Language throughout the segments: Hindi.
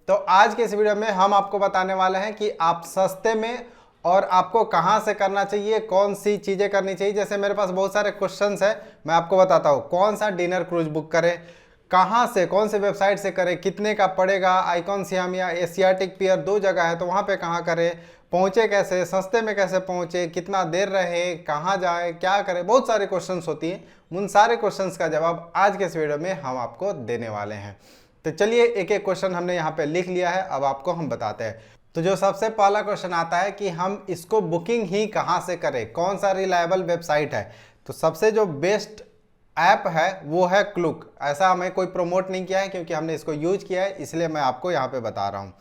तो आज के इस वीडियो में हम आपको बताने वाले हैं कि आप सस्ते में और आपको कहां से करना चाहिए, कौन सी चीज़ें करनी चाहिए। जैसे मेरे पास बहुत सारे क्वेश्चंस हैं, मैं आपको बताता हूं कौन सा डिनर क्रूज बुक करें, कहां से, कौन से वेबसाइट से करें, कितने का पड़ेगा, आइकॉन सियाम या एशियाटिक पियर दो जगह है तो वहां पे कहां करें, पहुंचे कैसे, सस्ते में कैसे पहुंचे, कितना देर रहे, कहां जाए, क्या करें, बहुत सारे क्वेश्चंस होती हैं। उन सारे क्वेश्चंस का जवाब आज के इस वीडियो में हम आपको देने वाले हैं। तो चलिए एक एक क्वेश्चन हमने यहाँ पे लिख लिया है, अब आपको हम बताते हैं। तो जो सबसे पहला क्वेश्चन आता है कि हम इसको बुकिंग ही कहाँ से करें, कौन सा रिलायबल वेबसाइट है। तो सबसे जो बेस्ट ऐप है वो है क्लूक। ऐसा हमें कोई प्रमोट नहीं किया है क्योंकि हमने इसको यूज किया है, इसलिए मैं आपको यहाँ पे बता रहा हूँ।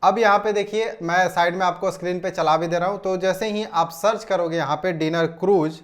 अब यहाँ पे देखिए, मैं साइड में आपको स्क्रीन पे चला भी दे रहा हूँ। तो जैसे ही आप सर्च करोगे यहाँ पे डिनर क्रूज,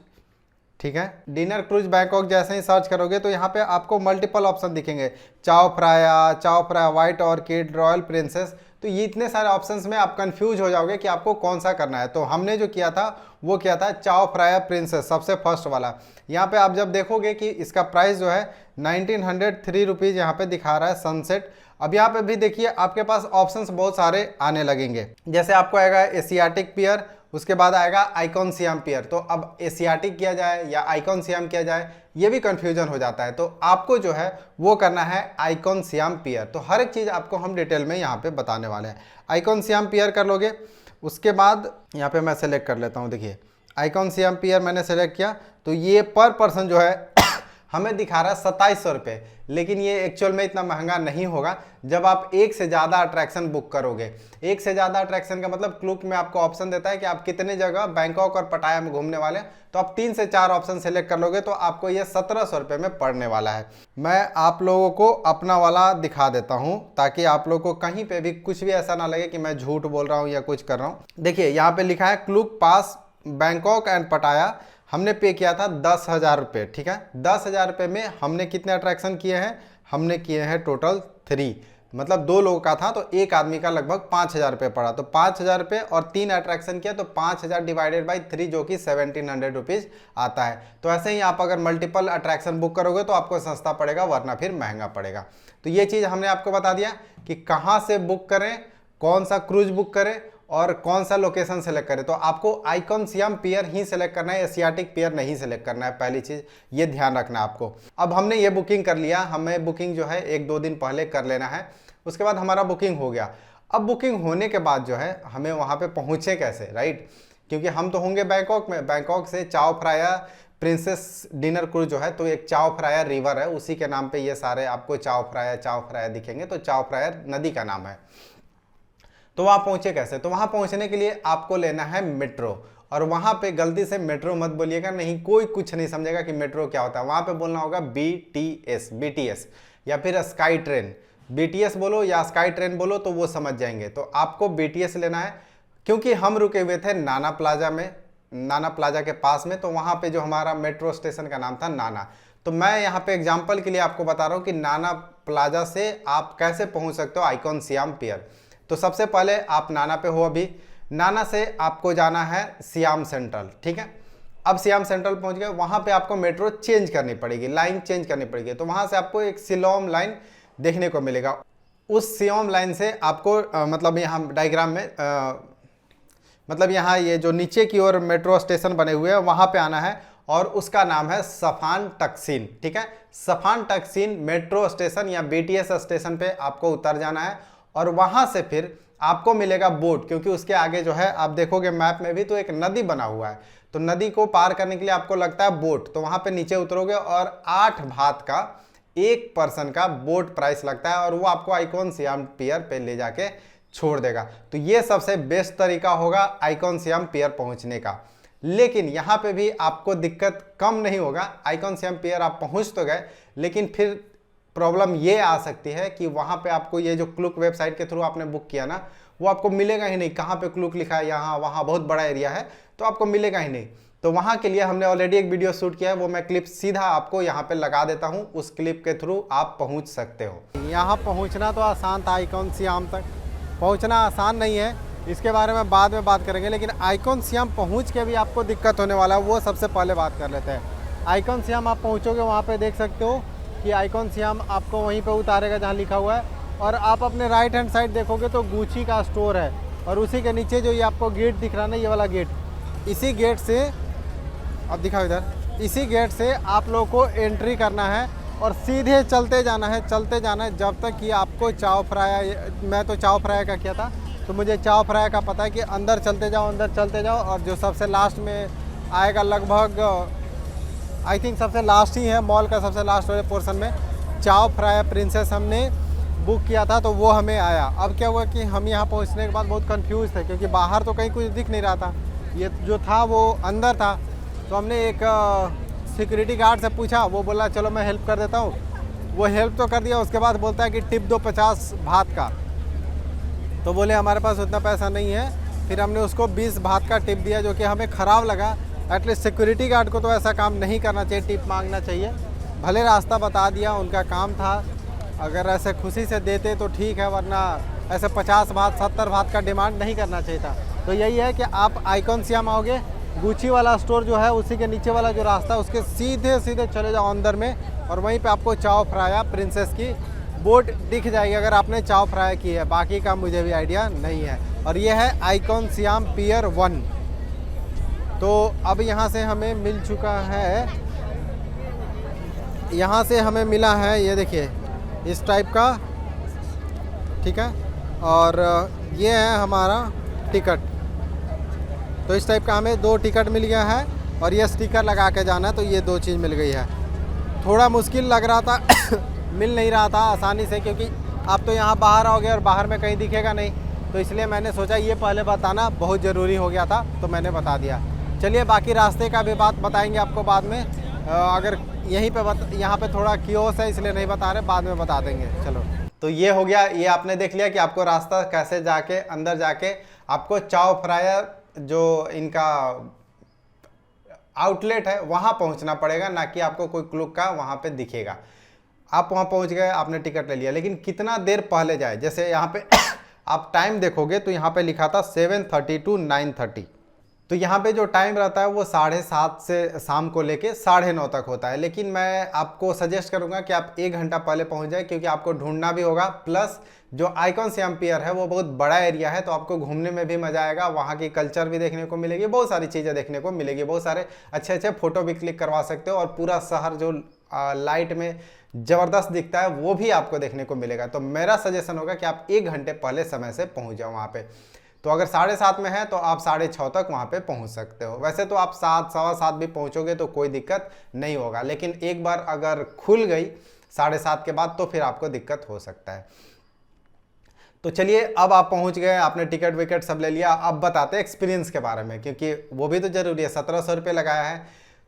ठीक है, डिनर क्रूज बैंकॉक जैसे ही सर्च करोगे तो यहाँ पे आपको मल्टीपल ऑप्शन दिखेंगे, चाओ Phraya, white orchid, royal princess. तो ये इतने सारे ऑप्शंस में आप कंफ्यूज हो जाओगे कि आपको कौन सा करना है। तो हमने जो किया था वो किया था चाओ फ्राया प्रिंसेस, सबसे फर्स्ट वाला। यहाँ पे आप जब देखोगे कि इसका प्राइस जो है 1903 रुपीज़ यहाँ पे दिखा रहा है सनसेट। अब यहाँ पे भी देखिए आपके पास ऑप्शंस बहुत सारे आने लगेंगे। जैसे आपको आएगा एशियाटिक पियर, उसके बाद आएगा आइकॉन सियाम पियर। तो अब एशियाटिक किया जाए या आइकॉन सियाम किया जाए ये भी कंफ्यूजन हो जाता है। तो आपको जो है वो करना है आइकॉन सियाम पियर। तो हर एक चीज़ आपको हम डिटेल में यहाँ पे बताने वाले हैं। आइकॉन सियाम पियर कर लोगे, उसके बाद यहाँ पे मैं सेलेक्ट कर लेता हूँ। देखिए आइकॉन सियाम पियर मैंने सेलेक्ट किया तो ये पर पर्सन जो है हमें दिखा रहा है 2700 रुपये, लेकिन ये एक्चुअल में इतना महंगा नहीं होगा जब आप एक से ज़्यादा अट्रैक्शन बुक करोगे। एक से ज़्यादा अट्रैक्शन का मतलब क्लूक में आपको ऑप्शन देता है कि आप कितने जगह बैंकॉक और पटाया में घूमने वाले हैं। तो आप 3 से 4 ऑप्शन सेलेक्ट कर लोगे तो आपको ये 1700 रुपये में पड़ने वाला है। मैं आप लोगों को अपना वाला दिखा देता हूँ ताकि आप लोगों को कहीं पर भी कुछ भी ऐसा ना लगे कि मैं झूठ बोल रहा हूँ या कुछ कर रहा हूँ। देखिए यहाँ पर लिखा है क्लूक पास बैंकॉक एंड पटाया, हमने पे किया था 10,000 रुपये। ठीक है, 10,000 रुपये में हमने कितने अट्रैक्शन किए हैं, हमने किए हैं टोटल 3, मतलब 2 लोगों का था तो एक आदमी का लगभग 5,000 रुपये पड़ा। तो 5,000 रुपये और 3 अट्रैक्शन किया तो 5,000 डिवाइडेड बाई 3 जो कि 1700 रुपीज़ आता है। तो ऐसे ही आप अगर मल्टीपल अट्रैक्शन बुक करोगे तो आपको सस्ता पड़ेगा, वरना फिर महंगा पड़ेगा। तो ये चीज़ हमने आपको बता दिया कि कहाँ से बुक करें, कौन सा क्रूज बुक करें और कौन सा लोकेशन सेलेक्ट करें। तो आपको आइकॉन सियाम पियर ही सेलेक्ट करना है, एशियाटिक पियर नहीं सेलेक्ट करना है। पहली चीज़ ये ध्यान रखना है आपको। अब हमने ये बुकिंग कर लिया, हमें बुकिंग जो है 1-2 दिन पहले कर लेना है। उसके बाद हमारा बुकिंग हो गया। अब बुकिंग होने के बाद जो है हमें वहाँ पे पहुँचे कैसे, राइट, क्योंकि हम तो होंगे बैंकॉक में। बैंकॉक से चाओ फ्राया प्रिंसेस डिनर क्रूज जो है, तो एक चाओ फ्राया रिवर है, उसी के नाम पे ये सारे आपको चाओ फ्राया दिखेंगे। तो चाओ फ्राया नदी का नाम है। तो वहाँ पहुँचे कैसे, तो वहाँ पहुँचने के लिए आपको लेना है मेट्रो। और वहाँ पे गलती से मेट्रो मत बोलिएगा, नहीं, कोई कुछ नहीं समझेगा कि मेट्रो क्या होता है। वहाँ पे बोलना होगा BTS या फिर स्काई ट्रेन। BTS बोलो या स्काई ट्रेन बोलो तो वो समझ जाएंगे। तो आपको BTS लेना है, क्योंकि हम रुके हुए थे नाना प्लाजा में, नाना प्लाजा के पास में। तो वहाँ पे जो हमारा मेट्रो स्टेशन का नाम था नाना। तो मैं यहाँ पे एग्जाम्पल के लिए आपको बता रहा हूँ कि नाना प्लाजा से आप कैसे पहुँच सकते हो आइकॉन सियाम पियर। तो सबसे पहले आप नाना पे हो, अभी नाना से आपको जाना है सियाम सेंट्रल। ठीक है, अब सियाम सेंट्रल पहुंच गए, वहां पे आपको मेट्रो चेंज करनी पड़ेगी, लाइन चेंज करनी पड़ेगी। तो वहां से आपको एक सिलोम लाइन देखने को मिलेगा। उस सियोम लाइन से आपको मतलब यहाँ डायग्राम में मतलब यहाँ ये जो नीचे की ओर मेट्रो स्टेशन बने हुए हैं वहां पे आना है और उसका नाम है सफान टक्सिन। ठीक है, सफान टक्सिन मेट्रो स्टेशन या BTS स्टेशन पे आपको उतर जाना है और वहां से फिर आपको मिलेगा बोट, क्योंकि उसके आगे जो है आप देखोगे मैप में भी तो एक नदी बना हुआ है। तो नदी को पार करने के लिए आपको लगता है बोट। तो वहां पे नीचे उतरोगे और 8 भात का एक पर्सन का बोट प्राइस लगता है और वो आपको आइकॉन सियाम पियर पे ले जाके छोड़ देगा। तो ये सबसे बेस्ट तरीका होगा आइकॉन सियाम पियर पहुंचने का। लेकिन यहाँ पे भी आपको दिक्कत कम नहीं होगा। आइकॉन सियाम पियर आप पहुंच तो गए, लेकिन फिर प्रॉब्लम ये आ सकती है कि वहाँ पे आपको ये जो क्लूक वेबसाइट के थ्रू आपने बुक किया ना, वो आपको मिलेगा ही नहीं। कहाँ पे क्लूक लिखा है, यहाँ वहाँ बहुत बड़ा एरिया है तो आपको मिलेगा ही नहीं। तो वहाँ के लिए हमने ऑलरेडी एक वीडियो शूट किया है, वो मैं क्लिप सीधा आपको यहाँ पे लगा देता हूँ। उस क्लिप के थ्रू आप पहुँच सकते हो। यहाँ पहुँचना तो आसान था, आइकॉन सियाम तक पहुँचना आसान नहीं है, इसके बारे में बाद में बात करेंगे। लेकिन आइकॉन सियाम पहुँच के भी आपको दिक्कत होने वाला है, वो सबसे पहले बात कर लेते हैं। आइकॉन सियाम आप पहुँचोगे, वहाँ पर देख सकते हो कि आइकॉन सियाम आपको वहीं पे उतारेगा जहाँ लिखा हुआ है और आप अपने राइट हैंड साइड देखोगे तो गुची का स्टोर है, और उसी के नीचे जो ये आपको गेट दिख रहा है ना, ये वाला गेट, इसी गेट से अब दिखाओ इधर, इसी गेट से आप लोगों को एंट्री करना है और सीधे चलते जाना है जब तक कि आपको चाव फ्राई, मैं तो चाव फ्राई का किया था तो मुझे चाव फ्राई का पता है कि अंदर चलते जाओ और जो सबसे लास्ट में आएगा, लगभग आई थिंक सबसे लास्ट ही है, मॉल का सबसे लास्ट वाले पोर्शन में चाव फ्राई प्रिंसेस हमने बुक किया था, तो वो हमें आया। अब क्या हुआ कि हम यहाँ पहुँचने के बाद बहुत कंफ्यूज थे, क्योंकि बाहर तो कहीं कुछ दिख नहीं रहा था, ये जो था वो अंदर था। तो हमने एक सिक्योरिटी गार्ड से पूछा, वो बोला चलो मैं हेल्प कर देता हूँ, वो हेल्प तो कर दिया। उसके बाद बोलता है कि टिप दो 50 भात का, तो बोले हमारे पास उतना पैसा नहीं है। फिर हमने उसको 20 भात का टिप दिया, जो कि हमें ख़राब लगा। एटलीस्ट सिक्योरिटी गार्ड को तो ऐसा काम नहीं करना चाहिए, टिप मांगना चाहिए। भले रास्ता बता दिया, उनका काम था, अगर ऐसे खुशी से देते तो ठीक है, वरना ऐसे 50 भात 70 भात का डिमांड नहीं करना चाहिए था। तो यही है कि आप आइकॉन सियाम आओगे, गुची वाला स्टोर जो है उसी के नीचे वाला जो रास्ता है उसके सीधे सीधे चले जाओ अंदर में, और वहीं पे आपको चाव फ्राया प्रिंसेस की बोर्ड दिख जाएगी, अगर आपने चाव फ्राई की है। बाकी का मुझे भी आइडिया नहीं है। और ये है आइकॉन सियाम पियर 1। तो अब यहाँ से हमें मिल चुका है, यहाँ से हमें मिला है, ये देखिए इस टाइप का, ठीक है। और ये है हमारा टिकट, तो इस टाइप का हमें 2 टिकट मिल गया है, और ये स्टिकर लगा के जाना है, तो ये 2 चीज़ मिल गई है। थोड़ा मुश्किल लग रहा था मिल नहीं रहा था आसानी से, क्योंकि आप तो यहाँ बाहर आओगे और बाहर में कहीं दिखेगा नहीं, तो इसलिए मैंने सोचा ये पहले बताना बहुत ज़रूरी हो गया था, तो मैंने बता दिया। चलिए बाकी रास्ते का भी बात बताएंगे आपको बाद में, अगर यहीं पे यहाँ पे थोड़ा कियोस है इसलिए नहीं बता रहे, बाद में बता देंगे। चलो, तो ये हो गया, ये आपने देख लिया कि आपको रास्ता कैसे जाके अंदर जाके आपको चाव फ्रायर जो इनका आउटलेट है वहाँ पहुँचना पड़ेगा, ना कि आपको कोई क्लूक का वहाँ पे दिखेगा। आप वहाँ पहुँच गए, आपने टिकट ले लिया, लेकिन कितना देर पहले जाए। जैसे यहाँ पे आप टाइम देखोगे तो यहाँ पे लिखा था 7:30 to 9:30, तो यहाँ पे जो टाइम रहता है वो 7:30 से शाम को लेके 9:30 तक होता है। लेकिन मैं आपको सजेस्ट करूँगा कि आप 1 घंटा पहले पहुँच जाए, क्योंकि आपको ढूंढना भी होगा, प्लस जो आइकॉन सियाम पियर है वो बहुत बड़ा एरिया है, तो आपको घूमने में भी मज़ा आएगा, वहाँ की कल्चर भी देखने को मिलेगी, बहुत सारी चीज़ें देखने को मिलेगी, बहुत सारे अच्छे अच्छे फ़ोटो भी क्लिक करवा सकते हो, और पूरा शहर जो लाइट में ज़बरदस्त दिखता है वो भी आपको देखने को मिलेगा। तो मेरा सजेशन होगा कि आप 1 घंटे पहले समय से पहुँच जाओ वहाँ पे। तो अगर 7:30 में है तो आप 6:30 तक वहाँ पे पहुँच सकते हो। वैसे तो आप 7, 7:15 भी पहुँचोगे तो कोई दिक्कत नहीं होगा, लेकिन एक बार अगर खुल गई 7:30 के बाद तो फिर आपको दिक्कत हो सकता है। तो चलिए, अब आप पहुँच गए, आपने टिकट विकेट सब ले लिया। अब बताते हैं एक्सपीरियंस के बारे में, क्योंकि वो भी तो ज़रूरी है। 1700 रुपये लगाया है,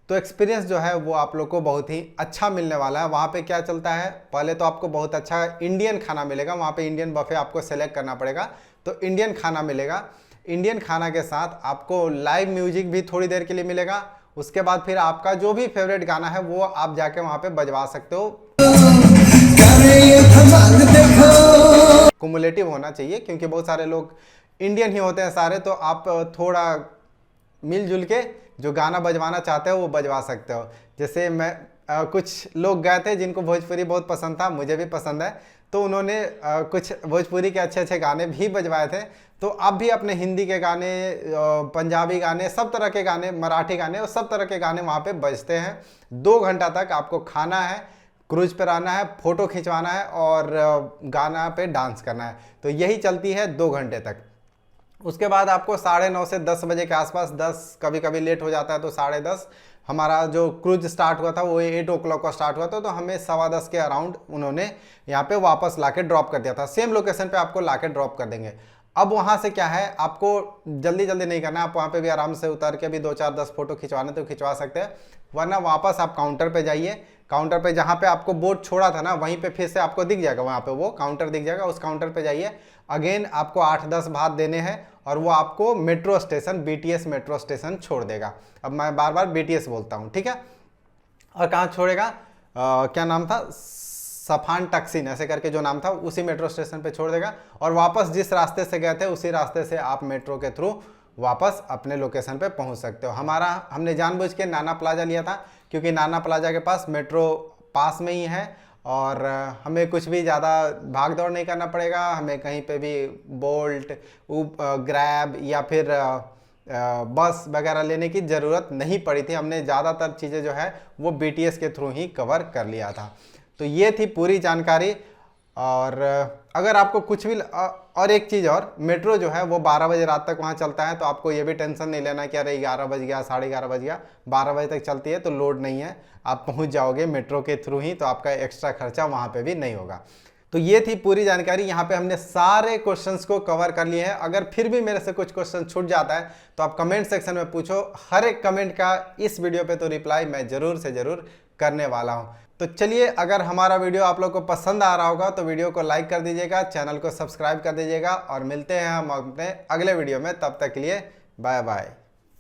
तो एक्सपीरियंस जो है वो आप लोग को बहुत ही अच्छा मिलने वाला है। वहाँ पे क्या चलता है, पहले तो आपको बहुत अच्छा इंडियन खाना मिलेगा, वहाँ पे इंडियन बफे आपको सेलेक्ट करना पड़ेगा, तो इंडियन खाना मिलेगा। इंडियन खाना के साथ आपको लाइव म्यूजिक भी थोड़ी देर के लिए मिलेगा। उसके बाद फिर आपका जो भी फेवरेट गाना है वो आप जाके वहाँ पे बजवा सकते हो। कुमुलेटिव होना चाहिए, क्योंकि बहुत सारे लोग इंडियन ही होते हैं सारे, तो आप थोड़ा मिलजुल के जो गाना बजवाना चाहते हो वो बजवा सकते हो। जैसे मैं कुछ लोग गए थे जिनको भोजपुरी बहुत पसंद था, मुझे भी पसंद है, तो उन्होंने कुछ भोजपुरी के अच्छे अच्छे गाने भी बजवाए थे। तो आप भी अपने हिंदी के गाने, पंजाबी गाने, सब तरह के गाने, मराठी गाने, और सब तरह के गाने वहाँ पे बजते हैं। 2 घंटा तक आपको खाना है, क्रूज पर आना है, फ़ोटो खिंचवाना है और गाना पे डांस करना है। तो यही चलती है 2 घंटे तक। उसके बाद आपको 9:30 से 10 बजे के आसपास, 10 कभी कभी लेट हो जाता है तो 10:30, हमारा जो क्रूज स्टार्ट हुआ था वो 8 o'clock का स्टार्ट हुआ था, तो हमें 10:15 के अराउंड उन्होंने यहाँ पे वापस लाके ड्रॉप कर दिया था। सेम लोकेशन पे आपको लाके ड्रॉप कर देंगे। अब वहाँ से क्या है, आपको जल्दी जल्दी नहीं करना है, आप वहाँ पे भी आराम से उतर के भी 2, 4, 10 फोटो खिंचवाने तो खिंचवा सकते हैं, वरना वापस आप काउंटर पे जाइए। काउंटर पे जहाँ पे आपको बोट छोड़ा था ना, वहीं पे फिर से आपको दिख जाएगा, वहाँ पे वो काउंटर दिख जाएगा, उस काउंटर पे जाइए। अगेन आपको 8-10 भात देने हैं, और वो आपको metro station, BTS metro station छोड़ देगा। अब मैं बार बार BTS बोलता हूँ, ठीक है। और कहाँ छोड़ेगा, क्या नाम था, सफान टक्सिन ऐसे करके जो नाम था, उसी मेट्रो स्टेशन पे छोड़ देगा, और वापस जिस रास्ते से गए थे उसी रास्ते से आप मेट्रो के थ्रू वापस अपने लोकेशन पे पहुंच सकते हो। हमने जानबूझ के नाना प्लाजा लिया था, क्योंकि नाना प्लाजा के पास मेट्रो पास में ही है, और हमें कुछ भी ज़्यादा भाग दौड़ नहीं करना पड़ेगा, हमें कहीं पे भी बोल्ट, ग्रैब या फिर बस वगैरह लेने की ज़रूरत नहीं पड़ी थी। हमने ज़्यादातर चीज़ें जो है वो BTS के थ्रू ही कवर कर लिया था। तो ये थी पूरी जानकारी। और अगर आपको कुछ भी और एक चीज़ और, मेट्रो जो है वो 12 बजे रात तक वहाँ चलता है, तो आपको ये भी टेंशन नहीं लेना कि अरे 11 बज गया, 11:30 बज गया। 12 बजे तक चलती है तो लोड नहीं है, आप पहुँच जाओगे मेट्रो के थ्रू ही, तो आपका एक्स्ट्रा खर्चा वहाँ पे भी नहीं होगा। तो ये थी पूरी जानकारी। यहाँ पे हमने सारे क्वेश्चंस को कवर कर लिए हैं। अगर फिर भी मेरे से कुछ क्वेश्चन छूट जाता है तो आप कमेंट सेक्शन में पूछो, हर एक कमेंट का इस वीडियो पे तो रिप्लाई मैं ज़रूर से ज़रूर करने वाला हूँ। तो चलिए, अगर हमारा वीडियो आप लोग को पसंद आ रहा होगा तो वीडियो को लाइक कर दीजिएगा, चैनल को सब्सक्राइब कर दीजिएगा, और मिलते हैं हम अपने अगले वीडियो में। तब तक के लिए बाय बाय।